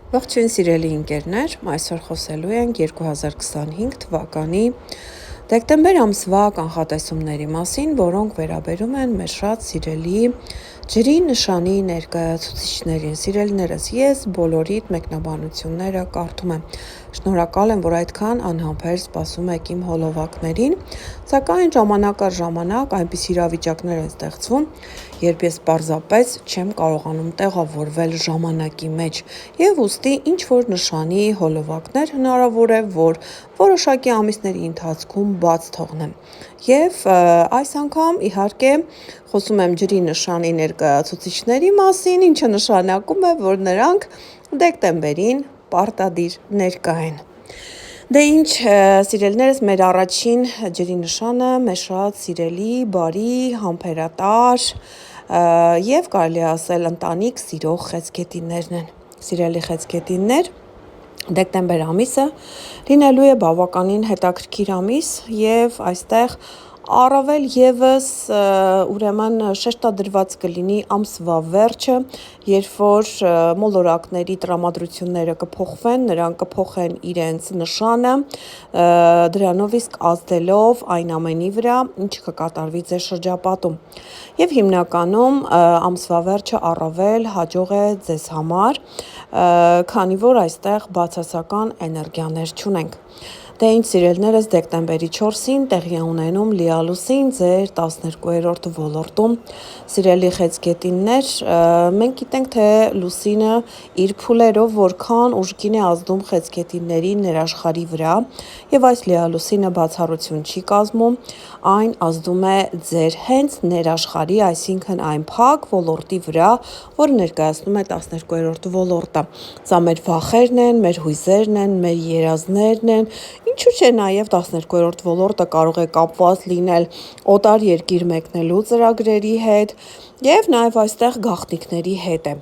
Ողջույն սիրելի ընկերներ, այսօր խոսելու ենք 2025 թվականի դեկտեմբեր ամսվա կանխատեսումների մասին, որոնք վերաբերում են մեր շատ սիրելի ջրի նշանի ներկայացուցիչներին։ Սիրելիներս, ես բոլորիդ մեկնաբանությունները կարդում եմ։ Շնորհակալ եմ, որ այդքան անհամբեր սպասում եք իմ հոլովակներին, սակայն ժամանակ առ ժամանակ այնպես իրավիճակներ են ստեղծվում, երբ ես պարզապես չեմ կարողանում տեղավորվել ժամանակի մեջ եւ ուստի ինչ որ նշանի հոլովակներ հնարավոր է, որ որոշակի ամիսների ընթացքում բաց թողնեմ։ Եվ այս անգամ իհարկե խոսում եմ ջրի նշանի ներկայացուցիչների մասին, ինչը նշանակում է, որ նրանք դեկտեմբերին պարտադիր ներկա են։ Դե ինչ, սիրելիներս, մեր առաջին ջրի նշանը մեր շատ սիրելի, բարի, համբերատար եւ կարելի ասել ընտանիք սիրող խեցգետիններն են։ Սիրելի խեցգետիններ, դեկտեմբեր ամիսը լինելու է բավականին հետաքրքիր ամիս եւ այստեղ առավել եւս ուրեմն շեշտադրված կլինի ամսվա վերջը, երբ որ մոլորակների տրամադրությունները կփոխվեն, նրանք կփոխեն իրենց նշանը, դրանով իսկ ազդելով այն ամենի վրա, ինչը կկատարվի ձեր շրջապատում։ Եվ հիմնականում ամսվա վերջը առավել հաջող է ձեզ համար, քանի որ այստեղ բացասական էներգիաներ չունենք։ Դե ինչ սիրելիներս, դեկտեմբերի 4-ին տեղի է ունենում լիալուսին ձեր 12-րդ ոլորտում։ Սիրելի խեցգետիններ, մենք գիտենք, թե լուսինը իր փուլերով որքան ուժգին է ազդում խեցգետինների ներաշխարհի վրա, եւ այս լիալուսինը բացառություն չի կազմում, այն ազդում է ձեր հենց ներաշխարհի, այսինքն այն փակ ոլորտի վրա, որը ներկայացնում է 12-րդ ոլորտը։ Սա մեր վախերն են, մեր հույզերն են, մեր երազներն են, ինչու՞ չէ նաև 12-րդ ոլորտը կարող է կապված լինել օտար երկիր մեկնելու ծրագրերի հետ եւ նաև այստեղ գաղտնիքների հետ է։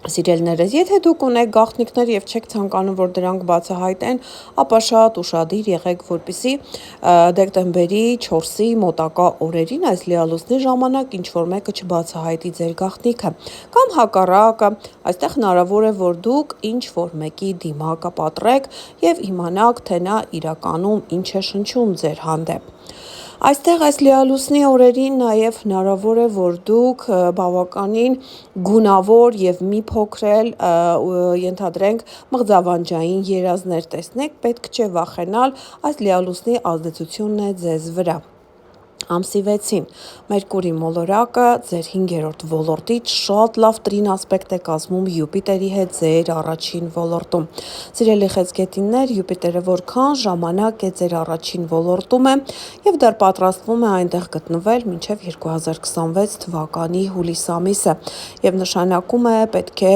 Սիրելիներս, եթե դուք ունեք գաղտնիքներ եւ չեք ցանկանում, որ դրանք բացահայտեն, ապա շատ ուշադիր եղեք, որպեսզի դեկտեմբերի 4-ի մոտակա օրերին այս լիալուսնի ժամանակ ինչ որ մեկը չբացահայտի ձեր գաղտնիքը, կամ հակառակը, այստեղ հնարավոր է, որ դուք ինչ որ մեկի դիմակը պատռեք եւ իմանաք, թե նա իրականում ինչ է շնչում ձեր հանդեպ։ Այստեղ այս լիալուսնի օրերին նաև հնարավոր է, որ դուք բավականին գունավոր եւ մի փոքր էլ ենթադրենք մղձավանջային երազներ տեսնեք, պետք չէ վախենալ, այս լիալուսնի ազդեցությունն է ձեզ վրա։ Ամսի 6-ին Մերկուրի մոլորակը ձեր 5-րդ ոլորտից շատ լավ տրին ասպեկտ է կազմում Յուպիտերի հետ ձեր առաջին ոլորտում։ Սիրելի խեցգետիններ, Յուպիտերը որքան ժամանակ է ձեր առաջին ոլորտում է եւ դեռ պատրաստվում է այնտեղ գտնվել մինչեւ 2026 թվականի հուլիս ամիսը եւ նշանակում է պետք է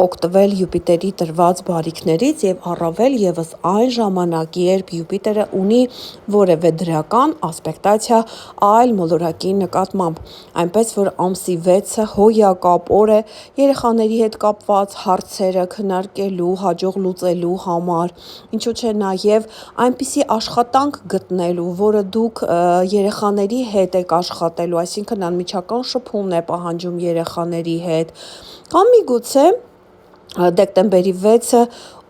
օգտվել Յուպիտերի տրված բարիքներից եւ առավել եւս այն ժամանակ, երբ Յուպիտերը ունի որևէ դրական ասպեկտացիա այլ մոլորակի նկատմամբ, այնպես որ ամսի 6-ը հոյակապ օր է երեխաների հետ կապված հարցերը քննարկելու, հաջող լուծելու համար, ինչու՞ չէ նաև այնպիսի աշխատանք գտնելու, որը դուք երեխաների հետ եք աշխատելու, այսինքն անմիջական շփումն է պահանջում երեխաների հետ, կամ միգուցե դեկտեմբերի 6-ը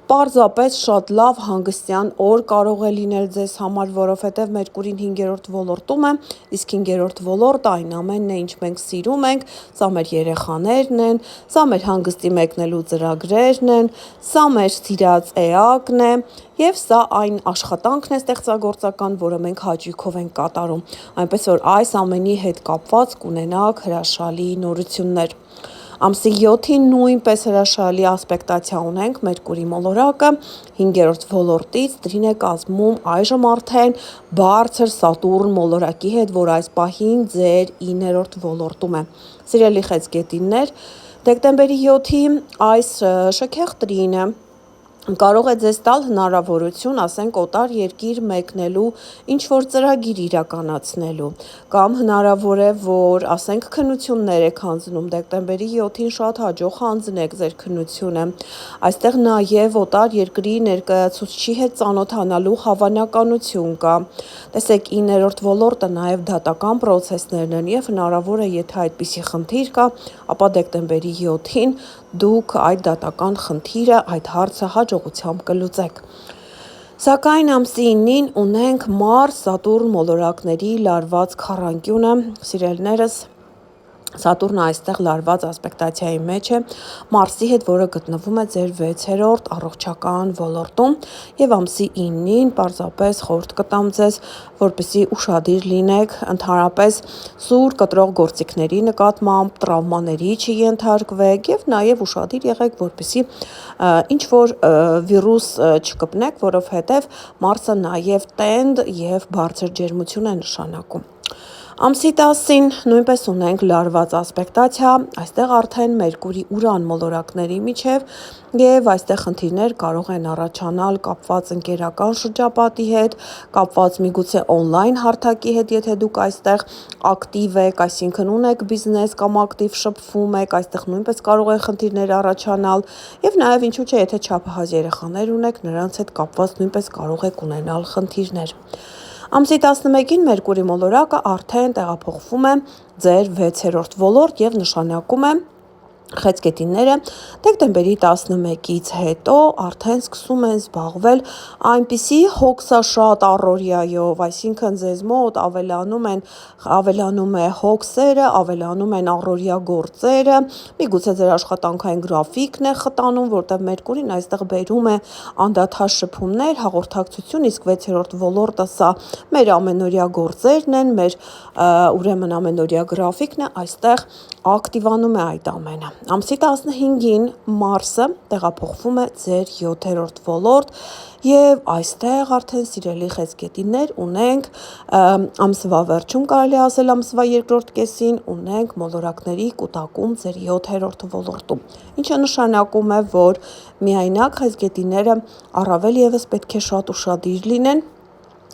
պարզապես շատ լավ հանգստյան օր կարող է լինել ձեզ համար, որովհետև Մերկուրին 5-րդ ոլորտում է, իսկ 5-րդ ոլորտը այն ամենն է, ինչ մենք սիրում ենք, սա մեր երեխաներն են, սա մեր հանգստի մեկնելու ծրագրերն են, սա մեր սիրած էակն է, եւ սա այն աշխատանքն է ստեղծագործական, որը մենք հաճույքով ենք կատարում, այնպես որ այս ամենի հետ կապված կունենաք հրաշալի նորություններ։ Ամսի 7-ին նույնպես հրաշալի ասպեկտացիա ունենք Մերկուրի մոլորակը 5-րդ ոլորտից տրին է կազմում այժմ արդեն բարձր Սատուրն մոլորակի հետ, որ այս պահին ձեր 9-րդ ոլորտում է։ Սիրելի խեցգետիններ, դեկտեմբերի 7-ի այս շքեղ տրինը կարող է ձեզ տալ հնարավորություն, ասենք, օտար երկիր մեկնելու ինչ-որ ծրագիր իրականացնելու, կամ հնարավոր է, որ, ասենք, քննություններ եք հանձնում, դեկտեմբերի 7-ին շատ հաջող հանձնեք ձեր քննությունը, այստեղ նաև օտար երկրի ներկայացուցչի հետ ծանոթանալու հավանականություն կա, տեսեք 9-րդ ոլորտը նաև դատական պրոցեսներն են եւ հնարավոր է, եթե այդպիսի խնդիր կա, ապա դեկտեմբերի 7-ին դուք այդ դատական խնդիրը, այդ հարցը հաջողությամբ կլուծեք։ Սակայն ամսի 9-ին ունենք Մարս Սատուրն մոլորակների լարված քառանկյունը, սիրելիներս, Սատուրնը այստեղ լարված ասպեկտացիայի մեջ է Մարսի հետ, որը գտնվում է ձեր 6-րդ առողջական ոլորտում, եւ ամսի 9-ին պարզապես խորհուրդ կտամ ձեզ, որպեսզի ուշադիր լինեք ընդհանրապես սուր կտրող գործիքների նկատմամբ, տրավմաների չենթարկվեք եւ նաեւ ուշադիր եղեք, որպեսզի ինչ որ վիրուս չկպնեք, որովհետեւ Մարսը նաեւ տենդ եւ բարձր ջերմություն է նշանակում։ Ամսի 10-ին նույնպես ունենք լարված ասպեկտացիա, այստեղ արդեն Մերկուրի Ուրան մոլորակների միջև եւ այստեղ խնդիրներ կարող են առաջանալ կապված ընկերական շրջապատի հետ, կապված միգուցե on-line հարթակի հետ, եթե դուք այստեղ ակտիվ եք, այսինքն ունեք բիզնես կամ ակտիվ շփվում եք, այստեղ նույնպես կարող են խնդիրներ առաջանալ եւ նաեւ ինչու՞ չէ, եթե չափահաս երեխաներ ունեք, նրանց հետ կապված նույնպես կարող եք ունենալ խնդիրներ։ Ամսի 11-ին Մերկուրի մոլորակը արդեն տեղափոխվում է ձեր 6-րդ ոլորտ եւ նշանակում է խեցգետինները դեկտեմբերի 11-ից հետո արդեն սկսում են զբաղվել այնպիսի հոգսաշատ առօրյայով, այսինքն ձեզ մոտ ավելանում է հոգսերը, ավելանում են առօրյա գործերը, միգուցե ձեր աշխատանքային գրաֆիկն է խտանում, որտեղ Մերկուրին այստեղ բերում է անդադար շփումներ, հաղորդակցություն, իսկ 6-րդ ոլորտը սա մեր ամենօրյա գործերն են, մեր ուրեմն ամենօրյա գրաֆիկն է, այստեղ ակտիվանում է այդ ամենը։ Ամսի 15-ին Մարսը տեղափոխվում է ձեր 7-րդ ոլորտ եւ այստեղ արդեն սիրելի խեցգետիններ ունենք ամսվա վերջում կարելի ասել ամսվա երկրորդ կեսին ունենք մոլորակների կուտակում ձեր 7-րդ ոլորտում, ինչը նշանակում է, որ միայնակ խեցգետինները առավել եւս պետք է շատ ուշադիր լինեն,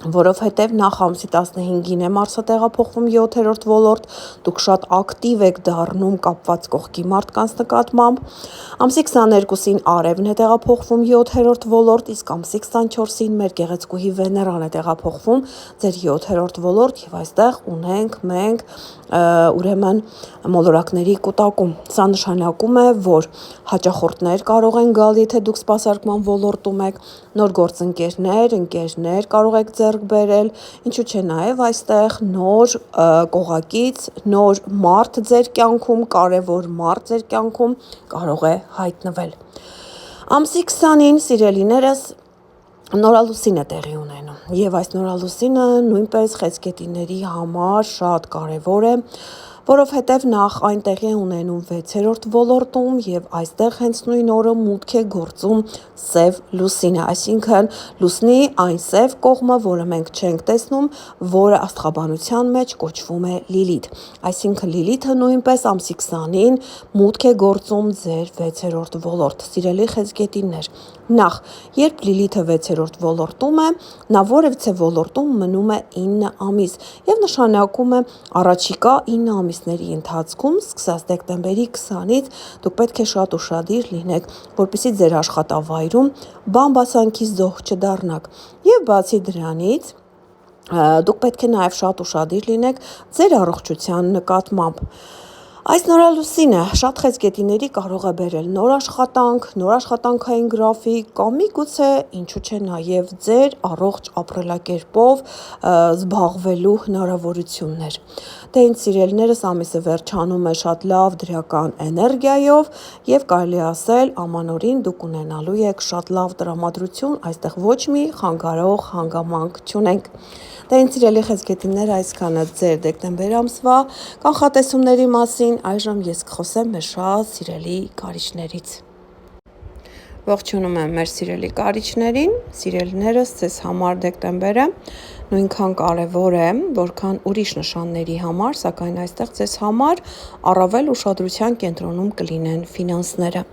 որովհետև նախ ամսի 15-ին է Մարսը տեղափոխվում 7-րդ ոլորտ, դուք շատ ակտիվ եք դառնում կապված կողքի մարդկանց նկատմամբ, ամսի 22-ին Արևն է տեղափոխվում 7-րդ ոլորտ, իսկ ամսի 24-ին մեր գեղեցկուհի Վեներան է տեղափոխվում ձեր 7-րդ ոլորտ եւ այստեղ ունենք մենք ուրեմն մոլորակների կուտակում։ Սա նշանակում է, որ հաճախորդներ կարող են գալ, եթե դուք սպասարկման ոլորտում եք, նոր ընկերներ կարող եք ձեռք բերել, ինչու՞ չէ նաև այստեղ նոր կողակից, նոր մարդ ձեր կյանքում, կարևոր մարդ ձեր կյանքում կարող է հայտնվել։ Ամսի 20-ին սիրելիներս նորալուսին է տեղի ունենում եւ այս նորալուսինը նույնպես խեցգետիների համար շատ կարեւոր է, որովհետեւ նախ այն տեղի է ունենում 6-րդ ոլորտում եւ այստեղ հենց նույն օրը մուտք է գործում սև լուսինը, այսինքն լուսնի այն սև կողմը, որը մենք չենք տեսնում, որը աստղաբանության մեջ կոչվում է Լիլիթ, այսինքն Լիլիթը նույնպես ամսի 20-ին մուտք է գործում ձեր 6-րդ ոլորտ, սիրելի խեցգետիններ, նախ երբ Լիլիթը 6-րդ ոլորտում է, նա որևիցե ոլորտում մնում է 9 ամիս եւ նշանակում է առաջիկա 9 ամիսների ընթացքում, սկսած դեկտեմբերի 20-ից դուք պետք է շատ ուշադիր լինեք, որպեսզի ձեր աշխատավայրում բամբասանքի զոհ չդառնաք եւ բացի դրանից դուք պետք է նաեւ շատ ուշադիր լինեք ձեր առողջության նկատմամբ։ Այս նորալուսինը շատ խեցգետիների կարող է բերել նոր աշխատանք, նոր աշխատանքային գրաֆիկ կամ միգուցե ինչու՞ չէ նաև ձեր առողջ ապրելակերպով զբաղվելու հնարավորություններ։ Դե ինձ սիրելիներս ամիսը վերջանում է շատ լավ դրական էներգիայով եւ կարելի ասել ամանորին դուք ունենալու եք շատ լավ տրամադրություն, այստեղ ոչ մի խանգարող հանգամանք չունենք։ Դե ինձ սիրելի խեցգետիններ, այսքանը ձեր դեկտեմբեր ամսվա կանխատեսումների մասին, այժմ ես կխոսեմ մեր շատ սիրելի կարիճներից։ Ողջունում եմ մեր սիրելի կարիճներին, սիրելիներս, ձեզ համար դեկտեմբերը նույնքան կարևոր է, որքան ուրիշ նշանների համար, սակայն այստեղ ձեզ համար առավել ուշադրության կենտրոնում կլինեն ֆինանսները։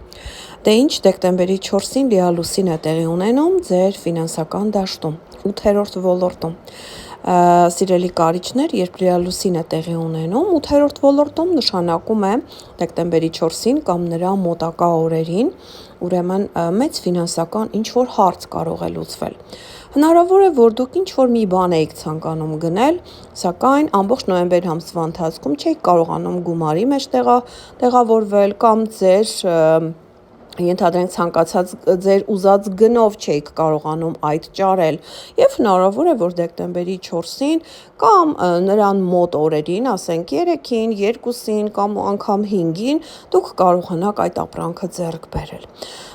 Դե ինչ դեկտեմբերի 4-ին լիալուսին է տեղի ունենում ձեր ֆինանսական դաշտում, 8-րդ ոլորտում։ Սիրելի կարիճներ, երբ լիալուսին է տեղի ունենում 8-րդ ոլորտում, նշանակում է դեկտեմբերի 4-ին կամ նրա մոտակա օրերին ուրեմն մեծ ֆինանսական ինչ-որ հարց կարող է լուծվել։ Հնարավոր է, որ դուք ինչ-որ մի բան եք ցանկանում գնել, սակայն ամբողջ նոյեմբեր ամսվա ընթացքում չեք կարողանում գումարի մեջ տեղավորվել կամ ձեր ենթադրենք ցանկացած ձեր ուզած գնով չեք կարողանում այդ ճարել եւ հնարավոր է որ դեկտեմբերի 4-ին կամ նրան մոտ օրերին, ասենք 3-ին, 2-ին կամ անգամ 5-ին դուք կարողանաք այդ ապրանքը ձեռք բերել։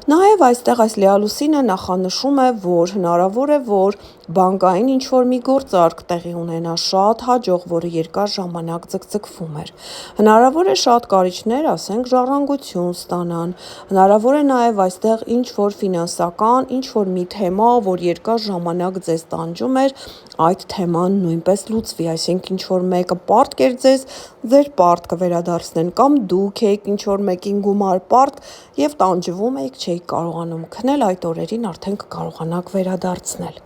Նաեւ այստեղ այս լիալուսինը նախանշում է, որ հնարավոր է որ բանկային ինչ-որ մի գործարք տեղի ունենա շատ հաջող, որը երկար ժամանակ ձգձգվում էր։ Հնարավոր է շատ կարիճներ, ասենք ժառանգություն ստանան, հնարավոր է նաև այստեղ ինչ-որ ֆինանսական, ինչ-որ մի թեմա, որ երկար ժամանակ ձեզ տանջում էր, այդ թեման նույնպես լուծվի, այսինքն ինչ-որ մեկը պարտք էր ձեր պարտքը վերադարձնեն կամ դուք եք ինչ-որ մեկին գումար պարտք եւ տանջվում եք, չէիք կարողանում քնել, այդ օրերին արդեն կկարողանաք վերադարձնել։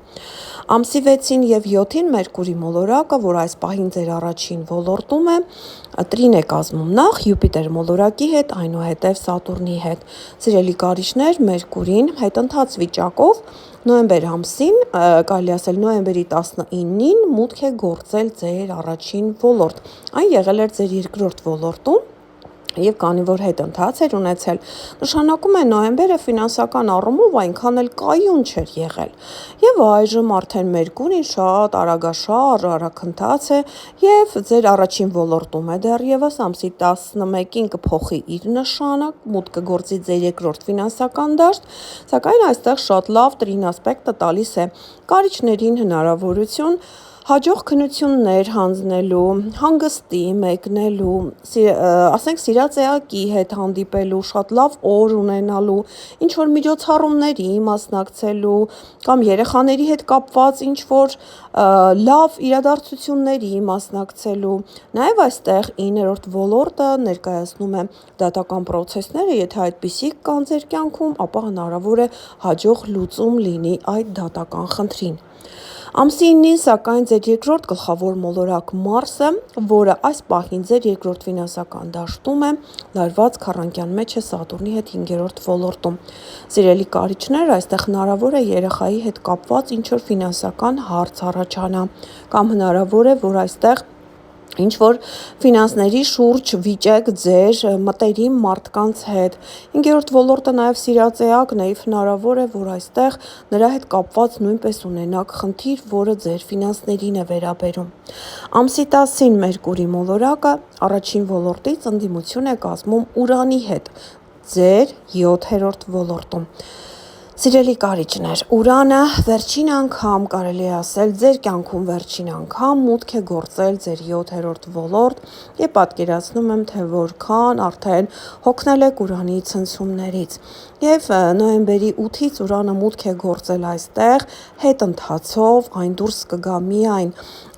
Ամսի 6-ին եւ 7-ին Մերկուրի մոլորակը, որ այս պահին ձեր առաջին ոլորտում է, տրին է կազմում նախ Յուպիտեր մոլորակի հետ, այնուհետև Սատուրնի հետ։ Սիրելի կարիճներ, Մերկուրին հետընթաց վիճակով նոյեմբեր ամսին, կարելի ասել նոյեմբերի 19-ին մուտք է գործել ձեր առաջին ոլորտ։ Այն եղել էր ձեր երկրորդ ոլորտում։ Եվ քանի որ հետընթաց էր ունեցել, նշանակում է նոյեմբերը ֆինանսական առումով այնքան էլ կայուն չէր եղել։ Եվ այժմ արդեն Մերկուրին շատ արագաշարժ արագընթաց է եւ ձեր առաջին ոլորտում է դեռևս ամսի 11-ին կփոխի իր նշանը, մուտք կգործի ձեր երկրորդ ֆինանսական դաշտ, սակայն այստեղ շատ լավ տրին ասպեկտը տալիս է կարիճներին հնարավորություն հաջող քննություններ հանձնելու, հանգստի մեկնելու, ասենք սիրած էակի հետ հանդիպելու, շատ լավ օր ունենալու, ինչ-որ միջոցառումների մասնակցելու կամ երեխաների հետ կապված ինչ-որ լավ իրադարձությունների մասնակցելու։ Նաև այստեղ 9-րդ ոլորտը ներկայացնում է դատական պրոցեսները, եթե այդպիսիք կան ձեր կյանքում, ապա հնարավոր է հաջող լուծում լինի այդ դատական խնդրին։ Ամսի 9-ին սակայն ձեր երկրորդ գլխավոր մոլորակ Մարսը, որը այս պահին ձեր երկրորդ ֆինանսական դաշտում է, լարված քառանկյան մեջ է Սատուրնի հետ 5-րդ ոլորտում։ Սիրելի կարիճներ, այստեղ հնարավոր է երեխայի հետ կապված ինչ-որ ֆինանսական հարց առաջանա, կամ հնարավոր է, որ այստեղ ինչ-որ ֆինանսների շուրջ վիճեք ձեր մտերիմ մարդկանց հետ։ 5-րդ ոլորտը նաև սիրած էակն է, եւ հնարավոր է, որ այստեղ նրա հետ կապված նույնպես ունենաք խնդիր, որը ձեր ֆինանսներին է վերաբերում։ Ամսի 10-ին Մերկուրի մոլորակը առաջին ոլորտից ընդդիմություն է կազմում Ուրանի հետ, ձեր 7-րդ ոլորտում։ Սիրելի կարիճներ, Ուրանը վերջին անգամ կարելի է ասել ձեր կյանքում վերջին անգամ մուտք է գործել ձեր 7-րդ ոլորտ եւ պատկերացնում եմ թե որքան արդեն հոգնել եք Ուրանի ցնցումներից եւ նոյեմբերի 8-ից Ուրանը մուտք է գործել այստեղ հետընթացով այն դուրս կգա միայն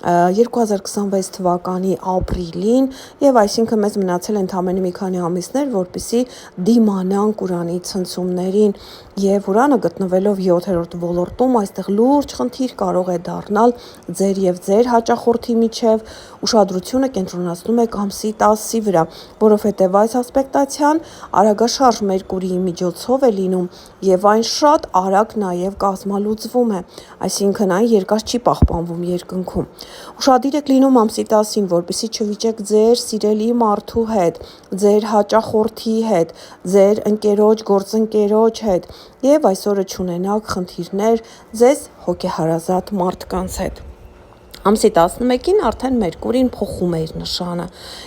2026 թվականի ապրիլին եւ այսինքն մեզ մնացել են ընդամենը մի քանի ամիսներ, որպեսզի դիմանանք Ուրանի ցնցումներին եւ Ուրանը գտնվելով 7-րդ ոլորտում այստեղ լուրջ խնդիր կարող է դառնալ ձեր եւ ձեր հաճախորդի միջև ուշադրությունը կենտրոնացնում եք ամսի 10-ի վրա, որովհետեւ այս ասպեկտացիան արագաշարժ Մերկուրիի միջոցով է լինում եւ այն շատ արագ նաեւ կազմալուծվում է, այսինքն այն երկար չի պահպանվում երկնքում։ Ուշադիր եք լինում ամսի 10-ին, որպեսզի չվիճեք ձեր սիրելի մարդու հետ, ձեր հաճախորդի հետ, ձեր ընկերոջ, գործընկերոջ հետ եւ այսօրը չունենաք խնդիրներ ձեզ հոգեհարազատ մարդկանց հետ։ Ամսի 11-ին արդեն Մերկուրին փոխում է իր նշանը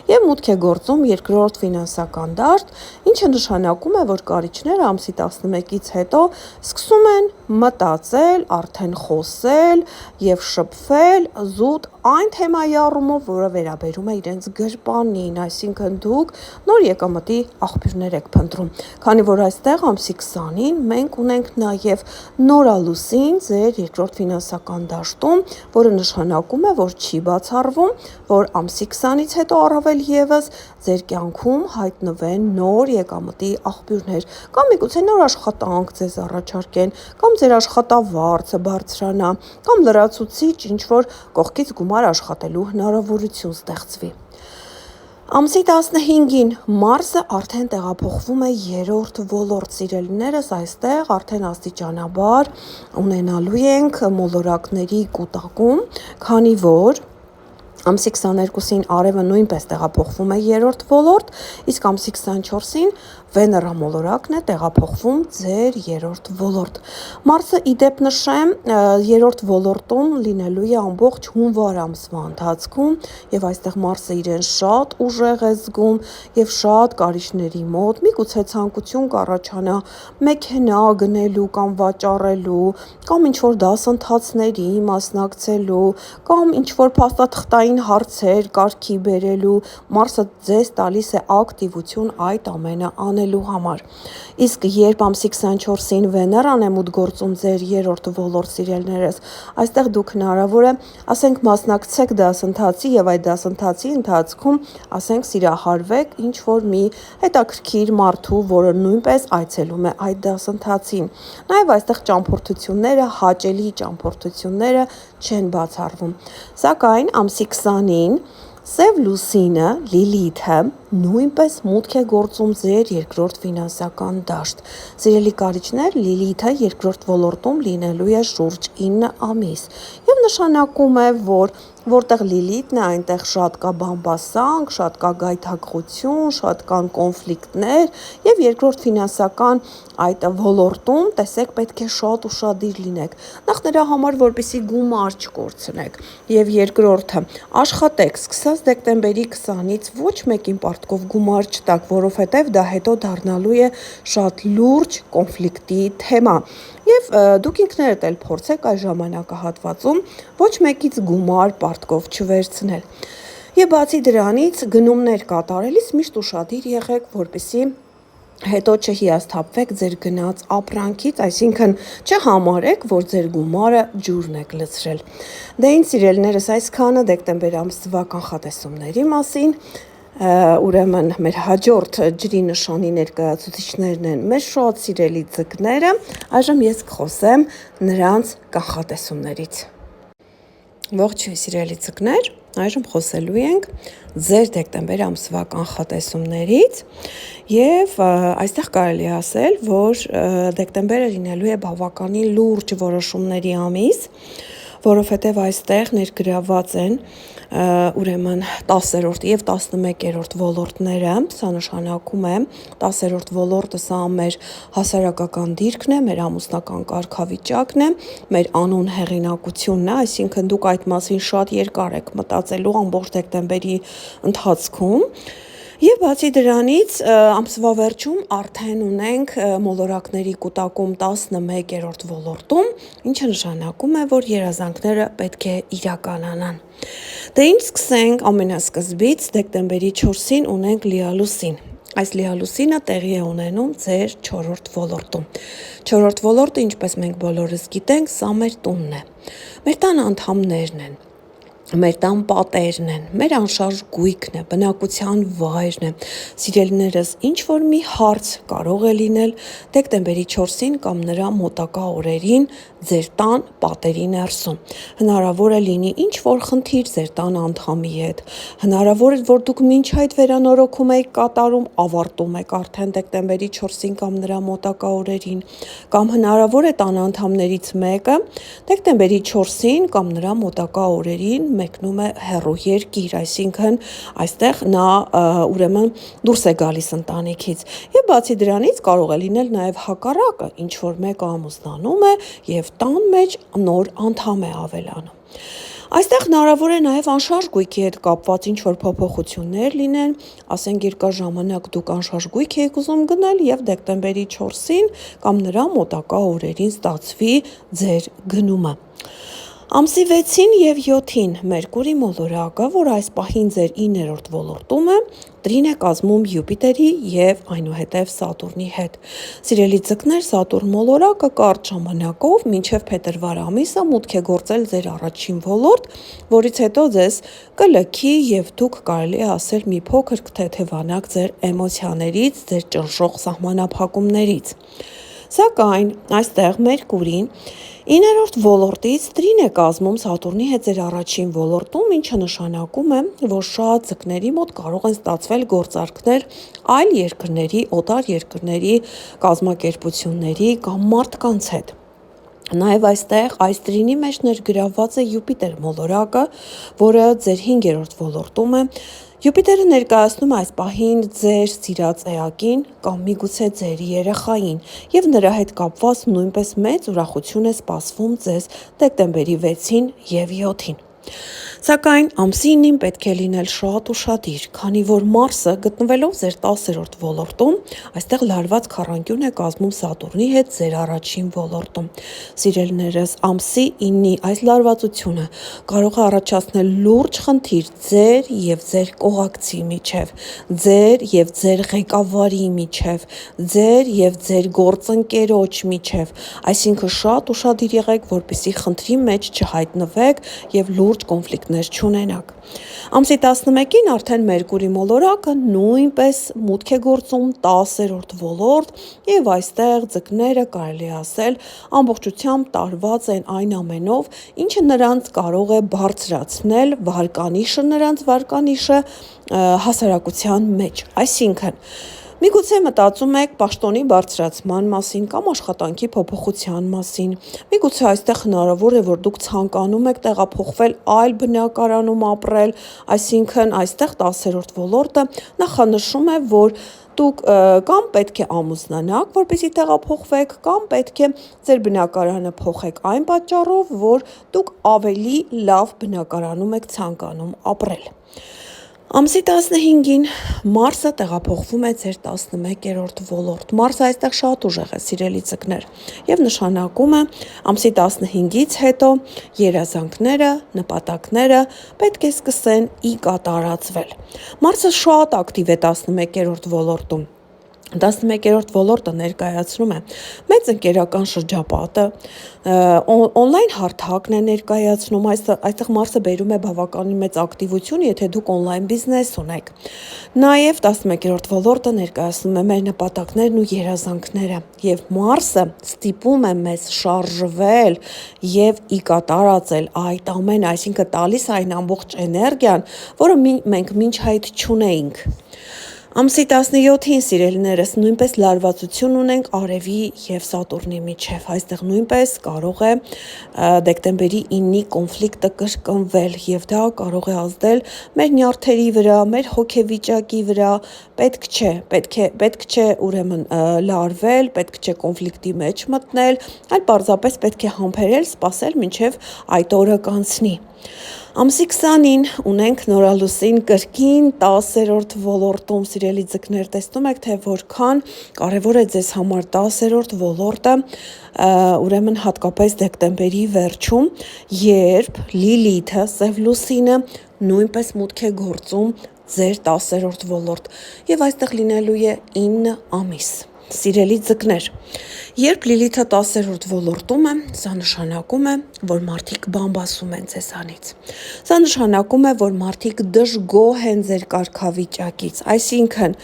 եւ մուտք է գործում երկրորդ ֆինանսական դաշտ, ինչը նշանակում է, որ կարիճները ամսի 11-ից հետո սկսում են մտածել, արդեն խոսել եւ շփվել զուտ այն թեմայի առումով, որը վերաբերում է իրենց գրպանին, այսինքն դուք նոր եկամտի աղբյուրներ եք փնտրում։ Քանի որ այստեղ ամսի 20-ին մենք ունենք նաեւ նորալուսին ձեր երկրորդ ֆինանսական դաշտում, որը նշանակում է, որ չի բացառվում, որ ամսի 20-ից հետո առավել եւս ձեր կյանքում հայտնվեն նոր եկամտի աղբյուրներ, կամ միգուցե նոր աշխատանք ձեզ առաջարկեն, կամ ձեր աշխատավարձը բարձրանա, կամ լրացուցիչ ինչ-որ կողքից գումար աշխատելու հնարավորություն ստեղծվի։ Ամսի 15-ին Մարսը արդեն տեղափոխվում է երրորդ ոլորտ, սիրելիներս, այստեղ արդեն աստիճանաբար ունենալու ենք մոլորակների կուտակում, քանի որ ամսի 22-ին Արևը նույնպես տեղափոխվում է երրորդ ոլորտ, իսկ ամսի 24-ին Վեներա մոլորակն է տեղափոխվում ձեր երրորդ ոլորտ։ Մարսը իդեպ նշեմ, երրորդ ոլորտում լինելու է ամբողջ հունվար ամսվա ընթացքում, եւ այստեղ Մարսը իրեն շատ ուժեղ է զգում եւ շատ կարիճների մոտ միգուցե ցանկություն կառաջանա մեքենա գնելու կամ վաճառելու, կամ ինչ-որ դասընթացների մասնակցելու, կամ ինչ-որ փաստաթղթային հարցեր կարգի բերելու, Մարսը ձեզ տալիս է ակտիվություն այդ ամենը անելու համար։ Իսկ երբ ամսի 24-ին Վեներան է մուտք գործում ձեր երրորդ ոլորտ, սիրելիներս, այստեղ դուք հնարավոր է, ասենք, մասնակցեք դասընթացի եւ այդ դասընթացի ընթացքում, ասենք, սիրահարվեք ինչ-որ մի հետաքրքիր մարդու, որը նույնպես այցելում է այդ դասընթացին։ Նաեւ այստեղ ճամփորդությունները, հաճելի ճամփորդությունները չեն բացառվում։ Սակայն ամսի 20-ին Սև լուսինը, Լիլիթը, նույնպես մուտք է գործում ձեր երկրորդ ֆինանսական դաշտ։ Սիրելի կարիճներ, Լիլիթը երկրորդ ոլորտում լինելու է շուրջ 9 ամիս եւ նշանակում է, որ որտեղ Լիլիթն է, այնտեղ շատ կա բամբասանք, շատ կա գայթակղություն, շատ կան կոնֆլիկտներ եւ երկրորդ ֆինանսական այդ ոլորտում, տեսեք, պետք է շատ ուշադիր լինեք։ Նախ նրա համար, որպեսզի գումար չկորցնեք, եւ երկրորդը, աշխատեք, սկսած դեկտեմբերի 20-ից ոչ մեկին պարտքով գումար չտաք, որովհետեւ դա հետո դառնալու է շատ լուրջ կոնֆլիկտի թեմա։ Եվ դուք ինքներդ էլ փորձեք այս ժամանակահատվածում ոչ մեկից գումար պարտքով չվերցնել։ Եվ բացի դրանից գնումներ կատարելիս միշտ ուշադիր եղեք, որպեսզի հետո չհիասթափվեք ձեր գնած ապրանքից, այսինքն չհամարեք, որ ձեր գումարը ջուրն եք լցրել։ Դե ինչ, սիրելիներս, այսքանը դեկտեմբեր ամսվա կանխատեսումների մասին։ Ուրեմն մեր հաջորդ ջրի նշանի ներկայացուցիչներն են մեր շատ սիրելի ձկները, այժմ ես կխոսեմ նրանց կանխատեսումներից։ Ողջույն, սիրելի ձկներ, այժմ խոսելու ենք ձեր դեկտեմբեր ամսվա կանխատեսումներից եւ այստեղ կարելի է ասել, որ դեկտեմբերը լինելու է բավականին լուրջ որոշումների ամիս, որովհետև այստեղ ներգրաված են ուրեմն 10-րդ եւ 11-րդ ոլորտները, սա նշանակում է 10-րդ ոլորտը սա մեր հասարակական դիրքն է, մեր ամուսնական կարգավիճակն է, մեր անուն հեղինակությունն է, այսինքն դուք այդ մասին շատ երկար եք մտածելու ամբողջ դեկտեմբերի ընթացքում։ Եվ բացի դրանից ամսվա վերջում արդեն ունենք մոլորակների կուտակում 11-րդ ոլորտում, ինչը նշանակում է, որ երազանքները պետք է իրականանան։ Դե ինչ սկսենք ամենասկզբից, դեկտեմբերի 4-ին ունենք լիալուսին։ Այս լիալուսինը տեղի է ունենում ձեր 4-րդ ոլորտում։ 4-րդ ոլորտը, ինչպես մենք բոլորս գիտենք, սա մեր տունն է։ Մեր տան անդամներն են։ Մեր տան պատերն են, մեր անշարժ գույքն է, բնակության վայրն է։ Սիրելիներս, ինչ որ մի հարց կարող է լինել դեկտեմբերի 4-ին կամ նրա մոտակա օրերին ձեր տան պատերի ներսում։ Հնարավոր է լինի ինչ որ խնդիր ձեր տան անդամի հետ։ Հնարավոր է, որ դուք մինչ այդ վերանորոգում եք կատարում, ավարտում եք արդեն դեկտեմբերի 4-ին կամ նրա մոտակա օրերին, կամ հնարավոր է տան անդամներից մեկը դեկտեմբերի 4-ին կամ նրա մոտակա օրերին մեկնում է հեռու երկիր, այսինքն այստեղ նա ուրեմն դուրս է գալիս ընտանիքից։ Եվ բացի դրանից կարող է լինել նաև հակառակը, ինչ որ մեկը ամուսնանում է եւ տան մեջ նոր անդամ է ավելանում։ Այստեղ հնարավոր է նաև անշարժ գույքի հետ կապված ինչ որ փոփոխություններ լինեն, ասենք երկար ժամանակ դուք անշարժ գույք եք ուզում գնել եւ դեկտեմբերի 4-ին կամ նրա մոտակա օրերին ստացվի ձեր գնումը։ Ամսի 6-ին եւ 7-ին Մերկուրի մոլորակը, որ այս պահին ձեր 9-րդ ոլորտում է, տրին է կազմում Յուպիտերի եւ այնուհետեւ Սատուրնի հետ։ Սիրելի ձկներ, Սատուրն մոլորակը կարճ ժամանակով մինչեւ փետրվար ամիսը մուտք է գործել ձեր առաջին ոլորտ, որից հետո ձեզ կլքի եւ դուք կարելի է ասել մի փոքր կթեթևանաք ձեր էմոցիաներից, ձեր ճնշող սահմանափակումներից։ Սակայն այստեղ Մերկուրին 9-րդ ոլորտից տրին է կազմում Սատուրնի հետ ձեր առաջին ոլորտում, ինչը նշանակում է, որ շատ ձկների մոտ կարող են ստացվել գործարքներ այլ երկրների, օտար երկրների կազմակերպությունների կամ մարդկանց հետ։ Նաև այստեղ այս տրինի մեջ ներգրավված է Յուպիտեր մոլորակը, որը ձեր 5-րդ ոլորտում է։ Յուպիտերը ներկայացնում է այս պահին ձեր սիրած էակին կամ միգուցե ձեր երեխային և նրա հետ կապված նույնպես մեծ ուրախություն է սպասվում ձեզ դեկտեմբերի 6-ին և 7-ին։ Սակայն ամսի 9-ին պետք է լինել շատ ուշադիր, քանի որ Մարսը գտնվելով ձեր 10-րդ ոլորտում, այստեղ լարված քառանկյուն է կազմում Սատուրնի հետ ձեր առաջին ոլորտում։ Սիրելիներս, ամսի 9-ի այս լարվածությունը կարող է առաջացնել լուրջ խնդիր ձեր և ձեր կողակցի միջև, ձեր և ձեր ղեկավարի միջև, ձեր և ձեր գործընկերոջ միջև, այսինքն շատ ուշադիր եղեք, որպեսզի խնդրի մեջ չհայտնվեք և լուրջ կոնֆլիկտներ չունենաք։ Ամսի 11-ին արդեն Մերկուրի մոլորակը նույնպես մուտք է գործում 10-րդ ոլորտ և այստեղ ձկները կարելի ասել ամբողջությամբ տարված են այն ամենով, ինչը նրանց կարող է բարձրացնել նրանց վարկանիշը հասարակության մեջ, այսինքն միգուցե մտածում եք պաշտոնի բարձրացման մասին կամ աշխատանքի փոփոխության մասին, միգուցե այստեղ հնարավոր է, որ դուք ցանկանում եք տեղափոխվել այլ բնակարանում ապրել, այսինքն այստեղ 10-րդ ոլորտը նախանշում է, որ դուք կամ պետք է ամուսնանաք, որպեսզի տեղափոխվեք, կամ պետք է ձեր բնակարանը փոխեք այն պատճառով, որ դուք ավելի լավ բնակարանում եք ցանկանում ապրել։ Ամսի 15-ին Մարսը տեղափոխվում է ձեր 11-րդ ոլորտ։ Մարսը այստեղ շատ ուժեղ է, սիրելի ձկներ, և նշանակում է ամսի 15-ից հետո երազանքները, նպատակները պետք է սկսեն ի կատարածվել։ Մարսը շատ ակտիվ է 11-րդ ոլորտում։ 11-րդ ոլորտը ներկայացնում է մեծ ընկերական շրջապատը, օնլայն հարթակն է ներկայացնում, այստեղ Մարսը բերում է բավականին մեծ ակտիվություն, եթե դուք օնլայն բիզնես ունեք։ Նաև 11-րդ ոլորտը ներկայացնում է մեր նպատակներն ու երազանքները, և Մարսը ստիպում է մեզ շարժվել և ի կատարածել այդ ամենը, այսինքն տալիս այն ամբողջ էներգիան, որը մենք մինչ այդ չունեինք։ Ամսի 17-ին, սիրելիներս, նույնպես լարվածություն ունենք Արևի և Սատուրնի միջև, այստեղ նույնպես կարող է դեկտեմբերի 9-ի կոնֆլիկտը կրկնվել և դա կարող է ազդել մեր նյարդերի վրա, մեր հոգեվիճակի վրա, պետք չէ ուրեմն լարվել, պետք չէ կոնֆլիկտի մեջ մտնել, այլ պարզապես պետք է համբերել, սպասել, մինչև այդ օրը կանցնի։ Ամսի 20-ին ունենք նորալուսին կրկին 10-րդ ոլորտում, սիրելի ձկներ, տեսնում եք, թե որքան կարևոր է ձեզ համար 10-րդ ոլորտը, ուրեմն հատկապես դեկտեմբերի վերջում, երբ Լիլիթը, Սև լուսինը, նույնպես մուտք է գործում ձեր 10-րդ ոլորտ և այստեղ լինելու է 9 ամիս։ Սիրելի ձկներ, երբ Լիլիթը 10-րդ ոլորտում է, սա նշանակում է, որ մարդիկ բամբասում են ձեզանից։ Սա նշանակում է, որ մարդիկ դժգոհ են ձեր կարգավիճակից, այսինքն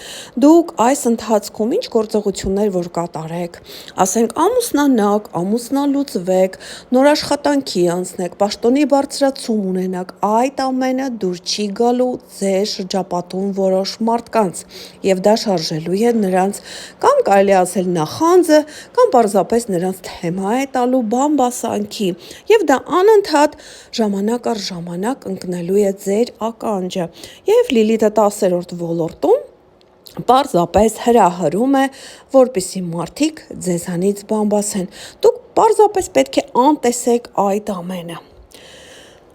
դուք այս ընթացքում ինչ գործողություններ որ կատարեք, ասենք ամուսնանաք, ամուսնալուծվեք, նոր աշխատանքի անցնեք, պաշտոնի բարձրացում ունենաք, այդ ամենը դուր չի գալու ձեր շրջապատում որոշ մարդկանց և դա շարժելու է նրանց կամ կարելի ասել նախանձը, կամ պարզապես նրանց թեմա է տալու բամբասանքի և դա անընդհատ ժամանակ առ ժամանակ ընկնելու է ձեր ականջը և Լիլիթը 10-րդ ոլորտում պարզապես հրահրում է, որպեսզի մարդիկ ձեզանից բամբասեն, դուք պարզապես պետք է անտեսեք այդ ամենը։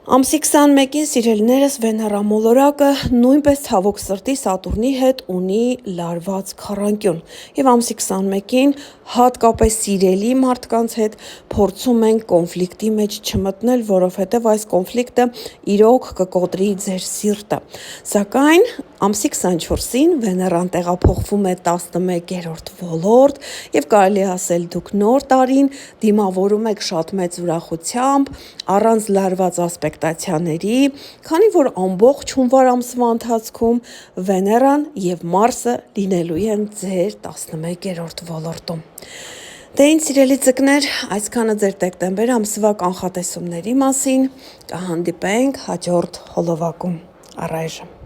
Ամսի 21-ին, սիրելիներս, Վեներա մոլորակը նույնպես ցավոք սրտի Սատուրնի հետ ունի լարված քառանկյուն և ամսի 21-ին հատկապես սիրելի մարդկանց հետ փորձում ենք կոնֆլիկտի մեջ չմտնել, որովհետև այս կոնֆլիկտը իրոք կկոտրի ձեր սիրտը, սակայն ամսի 24-ին Վեներան տեղափոխվում է 11-րդ ոլորտ և կարելի ասել դուք նոր տարին դիմավորում եք շատ մեծ ուրախությամբ, առանց լարված ասպեկտացիաների, քանի որ ամբողջ հունվար ամսվա ընթացքում Վեներան և Մարսը լինելու են ձեր 11-րդ ոլորտում։ Դե ինչ սիրելի ձկներ, այսքանը ձեր դեկտեմբեր ամսվա կանխատեսումների մասին, կհանդիպենք հաջորդ հոլովակում, առայժմ։